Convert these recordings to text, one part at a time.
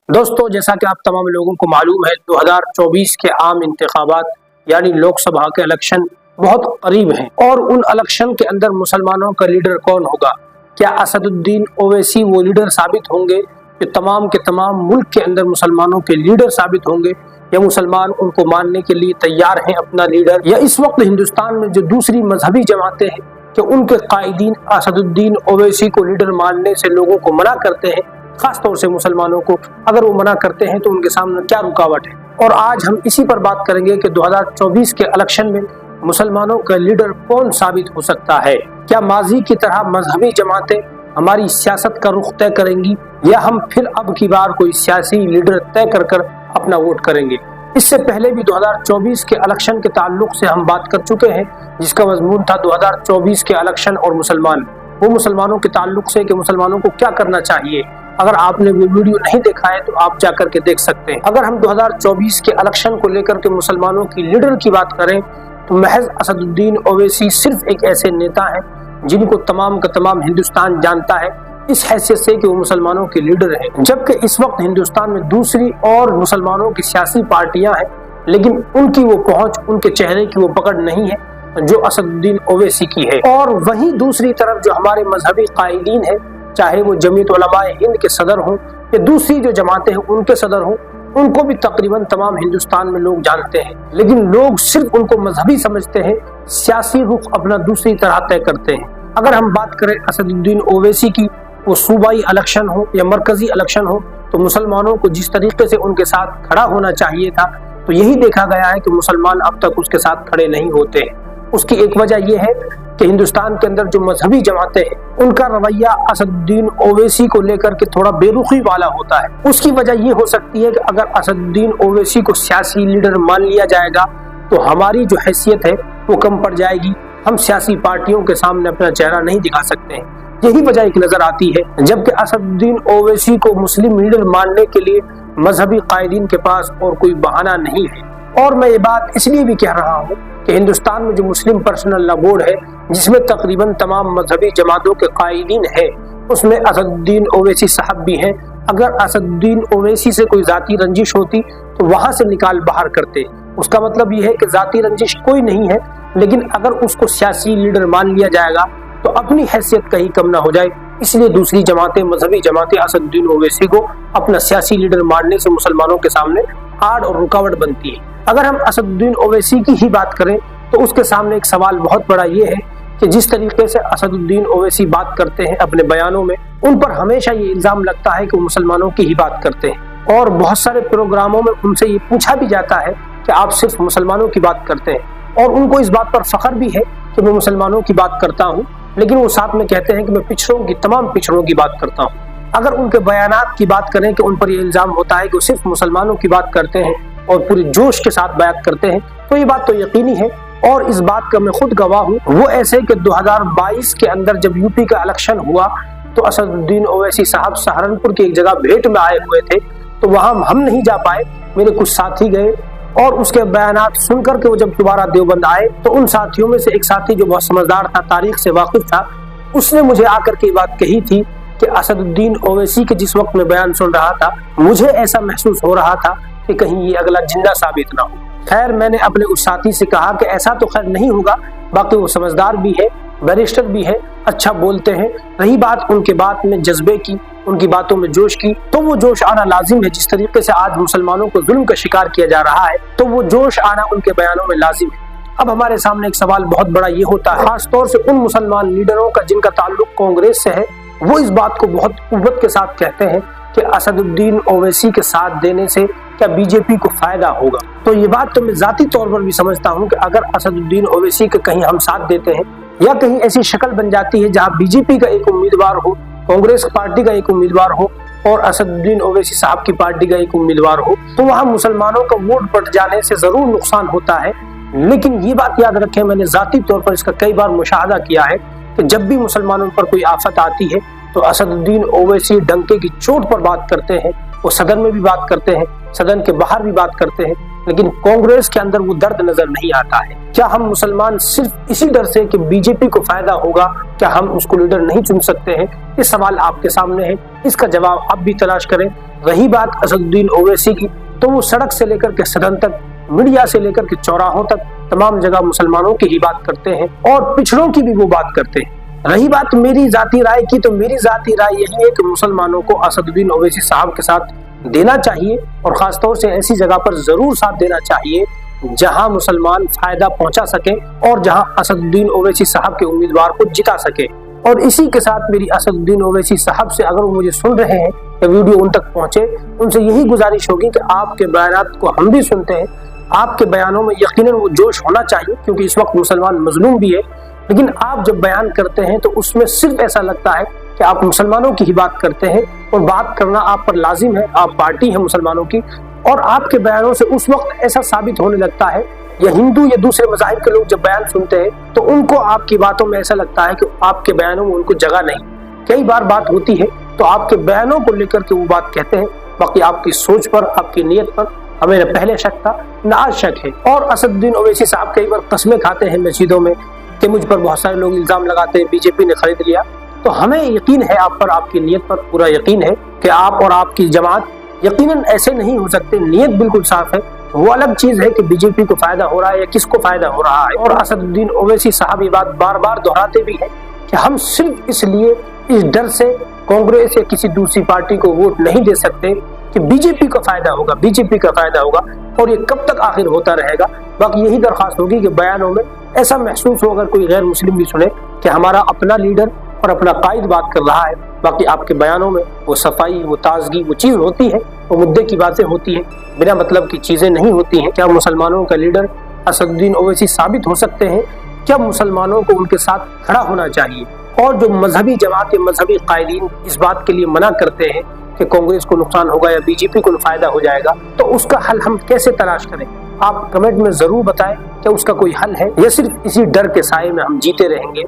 दोस्तों, जैसा कि आप तमाम लोगों को मालूम है, 2024 के आम इंतखाबात यानी लोकसभा के इलेक्शन बहुत करीब हैं और उन इलेक्शन के अंदर मुसलमानों का लीडर कौन होगा? क्या असदुद्दीन ओवैसी वो लीडर साबित होंगे जो तमाम के तमाम मुल्क के अंदर मुसलमानों के लीडर साबित होंगे, या मुसलमान उनको मानने के लिए तैयार हैं अपना लीडर? या इस वक्त हिंदुस्तान में जो दूसरी मजहबी जमातें हैं कि उनके कायदीन असदुद्दीन ओवैसी को लीडर मानने से लोगों को मना करते हैं, खास तौर से मुसलमानों को अगर वो मना करते हैं तो उनके सामने क्या रुकावट है? और आज हम इसी पर बात करेंगे कि 2024 के इलेक्शन में मुसलमानों का लीडर कौन साबित हो सकता है। क्या माजी की तरह मजहबी जमातें हमारी सियासत का रुख तय करेंगी, या हम फिर अब की बार कोई सियासी लीडर तय कर कर अपना वोट करेंगे? इससे पहले भी 2024 के इलेक्शन के ताल्लुक से हम बात कर चुके हैं, जिसका मजमून था 2024 के इलेक्शन और मुसलमान, वो मुसलमानों के ताल्लुक से कि मुसलमानों को क्या करना चाहिए। अगर आपने वो वीडियो नहीं देखा है तो आप जाकर के देख सकते हैं। अगर हम 2024 के इलेक्शन को लेकर के मुसलमानों की लीडर की बात करें तो महज असदुद्दीन ओवैसी सिर्फ एक ऐसे नेता हैं जिनको तमाम का तमाम हिंदुस्तान जानता है इस हैसियत से कि वो मुसलमानों के लीडर हैं। जबकि इस वक्त हिंदुस्तान में दूसरी और मुसलमानों की सियासी पार्टियां हैं, लेकिन उनकी वो पहुंच, उनके चेहरे की वो पकड़ नहीं है जो असदुद्दीन ओवैसी की है। और वहीं दूसरी तरफ जो हमारे मजहबी कायदीन है, चाहे वो जमीयत उलमाए हिंद के सदर हों या दूसरी जो जमातें हैं उनके सदर हों, उनको भी तकरीबन तमाम हिंदुस्तान में लोग जानते हैं, लेकिन लोग सिर्फ उनको मजहबी समझते हैं, सियासी रुख अपना दूसरी तरह तय करते हैं। अगर हम बात करें असदुद्दीन ओवैसी की, वो सूबाई इलेक्शन हो या मरकजी इलेक्शन हो, तो मुसलमानों को जिस तरीके से उनके साथ खड़ा होना चाहिए था, तो यही देखा गया है कि मुसलमान अब तक उसके साथ खड़े नहीं होते हैं। उसकी एक वजह यह है कि हिंदुस्तान के अंदर जो मजहबी जमातें हैं उनका रवैया असदुद्दीन ओवैसी को लेकर के थोड़ा बेरुखी वाला होता है। उसकी वजह ये हो सकती है कि अगर असदुद्दीन ओवैसी को सियासी लीडर मान लिया जाएगा तो हमारी जो हैसियत है वो कम पड़ जाएगी, हम सियासी पार्टियों के सामने अपना चेहरा नहीं दिखा सकते हैं। यही वजह एक नजर आती है। जबकि असदुद्दीन ओवैसी को मुस्लिम लीडर मानने के लिए मजहबी कायदीन के पास और कोई बहाना नहीं है। और मैं ये बात इसलिए भी कह रहा हूँ कि हिंदुस्तान में जो मुस्लिम पर्सनल लॉ बोर्ड है, जिसमें तकरीबन तमाम मजहबी जमातों के कायदीन है, उसमें असदुद्दीन ओवैसी साहब भी हैं। अगर असदुद्दीन ओवैसी से कोई जाती रंजिश होती तो वहां से निकाल बाहर करते। उसका मतलब ये है कि जाती रंजिश कोई नहीं है, लेकिन अगर उसको सियासी लीडर मान लिया जाएगा तो अपनी हैसियत कहीं कम ना हो जाए, इसलिए दूसरी जमातें, मजहबी जमातें असदुद्दीन ओवैसी को अपना सियासी लीडर मानने से मुसलमानों के सामने आड़ और रुकावट बनती है। अगर हम असदुद्दीन ओवैसी की ही बात करें तो उसके सामने एक सवाल बहुत बड़ा ये है कि जिस तरीके से असदुद्दीन ओवैसी बात करते हैं अपने बयानों में, उन पर हमेशा ये इल्जाम लगता है कि वो मुसलमानों की ही बात करते हैं। और बहुत सारे प्रोग्रामों में उनसे ये पूछा भी जाता है कि आप सिर्फ मुसलमानों की बात करते हैं, और उनको इस बात पर फख्र भी है कि मैं मुसलमानों की बात करता हूँ, लेकिन वो साथ में कहते हैं कि मैं पिछड़ों की, तमाम पिछड़ों की बात करता हूँ। अगर उनके बयानात की बात करें कि उन पर यह इल्जाम होता है कि वो सिर्फ मुसलमानों की बात करते हैं और पूरे जोश के साथ बयान करते हैं, तो ये बात तो यकीनी है और इस बात का मैं खुद गवाह हूँ। वो ऐसे कि 2022 के अंदर जब यूपी का इलेक्शन हुआ तो असदुद्दीन ओवैसी साहब सहारनपुर की एक जगह भेंट में आए हुए थे, तो वहां हम नहीं जा पाए, मेरे कुछ साथी गए, और उसके बयानात सुनकर के वो जब दोबारा देवबंद आए तो उन साथियों में से एक साथी जो बहुत समझदार था, तारीख से वाकिफ था, उसने मुझे आकर के बात कही थी कि असदुद्दीन ओवैसी के जिस वक्त में बयान सुन रहा था, मुझे ऐसा महसूस हो रहा था कि कहीं ये अगला जिंदा साबित ना हो। खैर, मैंने अपने उस साथी से कहा कि ऐसा तो खैर नहीं होगा, बाकी वो समझदार भी है, बैरिस्टर भी है, अच्छा बोलते हैं। रही बात उनके बात में जज्बे की, उनकी बातों में जोश की, तो वो जोश आना लाजिम है। जिस तरीके से आज मुसलमानों को जुल्म का शिकार किया जा रहा है, तो वो जोश आना उनके बयानों में लाजिम है। अब हमारे सामने एक सवाल बहुत बड़ा ये होता है, खास तौर से उन मुसलमान लीडरों का जिनका ताल्लुक कांग्रेस से है, वो इस बात को बहुत कुव्वत के साथ कहते हैं कि असदुद्दीन ओवैसी के साथ देने से क्या बीजेपी को फायदा होगा। तो ये बात तो मैं जाती तौर पर भी समझता हूँ कि अगर असदुद्दीन ओवैसी के कहीं हम साथ देते हैं या कहीं ऐसी शक्ल बन जाती है जहाँ बीजेपी का एक उम्मीदवार हो, कांग्रेस पार्टी का एक उम्मीदवार हो और असदुद्दीन ओवैसी साहब की पार्टी का एक उम्मीदवार हो, तो वहाँ मुसलमानों का वोट बढ़ जाने से जरूर नुकसान होता है। लेकिन ये बात याद रखें, मैंने जाती तौर पर इसका कई बार मुशाहदा किया है कि जब भी मुसलमानों पर कोई आफत आती है तो असदुद्दीन ओवैसी डंके की चोट पर बात करते हैं, वो सदन में भी बात करते हैं, सदन के बाहर भी बात करते हैं, लेकिन कांग्रेस के अंदर वो दर्द नजर नहीं आता है। क्या हम मुसलमान सिर्फ इसी डर से कि बीजेपी को फायदा होगा, क्या हम उसको लीडर नहीं चुन सकते हैं? ये सवाल आपके सामने है, इसका जवाब आप भी तलाश करें। रही बात असदुद्दीन ओवैसी की, तो वो सड़क से लेकर के सदन तक, मीडिया से लेकर के चौराहों तक तमाम जगह मुसलमानों की ही बात करते हैं और पिछड़ों की भी वो बात करते हैं। रही बात मेरी जाती राय की, तो मेरी जाती राय यही है कि मुसलमानों को असदुद्दीन ओवैसी साहब के साथ देना चाहिए और खासतौर से ऐसी जगह पर जरूर साथ देना चाहिए जहां मुसलमान फायदा पहुंचा सके और जहां असदुद्दीन ओवैसी साहब के उम्मीदवार को जिता सके। और इसी के साथ मेरी असदुद्दीन ओवैसी साहब से, अगर वो मुझे सुन रहे हैं या वीडियो उन तक पहुंचे, उनसे यही गुजारिश होगी कि आपके बयानात को हम भी सुनते हैं, आपके बयानों में यकीनन वो जोश होना चाहिए, क्योंकि इस वक्त मुसलमान मजलूम भी है, लेकिन आप जब बयान करते हैं तो उसमें सिर्फ ऐसा लगता है कि आप मुसलमानों की ही बात करते हैं और बात करना आप पर लाजिम है, आप पार्टी है मुसलमानों की, और आपके बयानों से उस वक्त ऐसा साबित होने लगता है, या हिंदू या दूसरे मज़ाहिब के लोग जब बयान सुनते हैं तो उनको आपकी बातों में ऐसा लगता है कि आपके बयानों में उनको जगह नहीं। कई बार बात होती है तो आपके बयानों को लेकर के वो बात कहते हैं, बाकी आपकी सोच पर, आपकी नीयत पर हमें न पहले शक था न आज शक है। और असदुद्दीन ओवैसी साहब कई बार कस्में खाते हैं मस्जिदों में कि मुझ पर बहुत सारे लोग इल्जाम लगाते हैं बीजेपी ने खरीद लिया। तो हमें यकीन है आप पर, आपकी नीयत पर पूरा यकीन है कि आप और आपकी जमात यकीनन ऐसे नहीं हो सकते। नीयत बिल्कुल साफ है, वो अलग चीज है कि बीजेपी को फायदा हो रहा है या किसको फायदा हो रहा है। और असदुद्दीन ओवैसी साहब ये बात बार बार दोहराते भी हैं कि हम सिर्फ इसलिए इस डर से कांग्रेस या किसी दूसरी पार्टी को वोट नहीं दे सकते कि बीजेपी का फायदा होगा, बीजेपी का फायदा होगा, और ये कब तक आखिर होता रहेगा। बाकी यही दरख्वास्त होगी कि बयानों में ऐसा महसूस हो, अगर कोई गैर मुस्लिम भी सुने, कि हमारा अपना लीडर और अपना कायद बात कर रहा है। बाकी आपके बयानों में वो सफाई, वो ताजगी, वो चीज होती है, वो मुद्दे की बातें होती है, बिना मतलब की चीजें नहीं होती हैं। क्या मुसलमानों का लीडर असदुद्दीन ओवैसी साबित हो सकते हैं? क्या मुसलमानों को उनके साथ खड़ा होना चाहिए? और जो मजहबी जमात या मजहबी कायदीन इस बात के लिए मना करते हैं कि कांग्रेस को नुकसान होगा या बीजेपी को फायदा हो जाएगा, तो उसका हल हम कैसे तलाश करें? आप कमेंट में जरूर बताएं, क्या उसका कोई हल है या सिर्फ इसी डर के साए में हम जीते रहेंगे?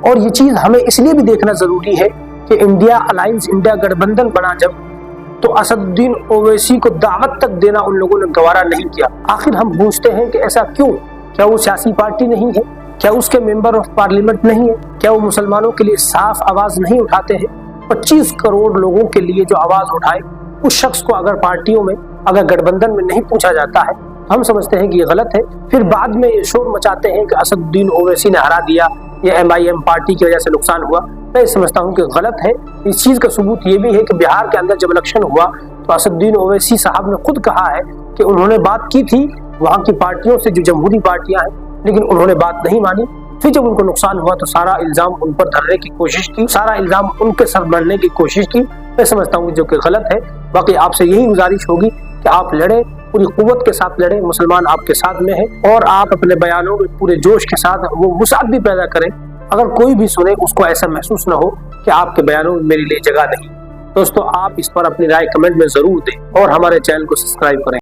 और ये चीज हमें इसलिए भी देखना जरूरी है कि इंडिया अलायंस, इंडिया गठबंधन बना जब, तो असदुद्दीन ओवैसी को दावत तक देना उन लोगों ने गवारा नहीं किया। आखिर हम पूछते हैं कि ऐसा क्यों? क्या वो सियासी पार्टी नहीं है? क्या उसके मेंबर ऑफ पार्लियामेंट नहीं है? क्या वो मुसलमानों के लिए साफ आवाज नहीं उठाते हैं? 25 करोड़ लोगों के लिए जो आवाज उठाए, उस शख्स को अगर पार्टियों में, अगर गठबंधन में नहीं पूछा जाता है, हम समझते हैं कि ये गलत है। फिर बाद में ये शोर मचाते हैं कि असदुद्दीन ओवैसी ने हरा दिया या MIM पार्टी की वजह से नुकसान हुआ। मैं समझता हूँ कि गलत है। इस चीज का सबूत ये भी है कि बिहार के अंदर जब इलेक्शन हुआ तो असदुद्दीन ओवैसी साहब ने खुद कहा है कि उन्होंने बात की थी वहाँ की पार्टियों से, जो जमहूरी पार्टियां हैं, लेकिन उन्होंने बात नहीं मानी। फिर जब उनको नुकसान हुआ तो सारा इल्जाम उन पर धरने की कोशिश की, सारा इल्जाम उनके सर मरने की कोशिश की। मैं समझता हूँ जो कि गलत है। बाकी आपसे यही गुजारिश होगी कि आप लड़े, पूरी कुव्वत के साथ लड़े, मुसलमान आपके साथ में है, और आप अपने बयानों में पूरे जोश के साथ वो वुसाअत भी पैदा करें। अगर कोई भी सुने उसको ऐसा महसूस ना हो कि आपके बयानों में मेरे लिए जगह नहीं। दोस्तों, आप इस पर अपनी राय कमेंट में जरूर दें और हमारे चैनल को सब्सक्राइब करें।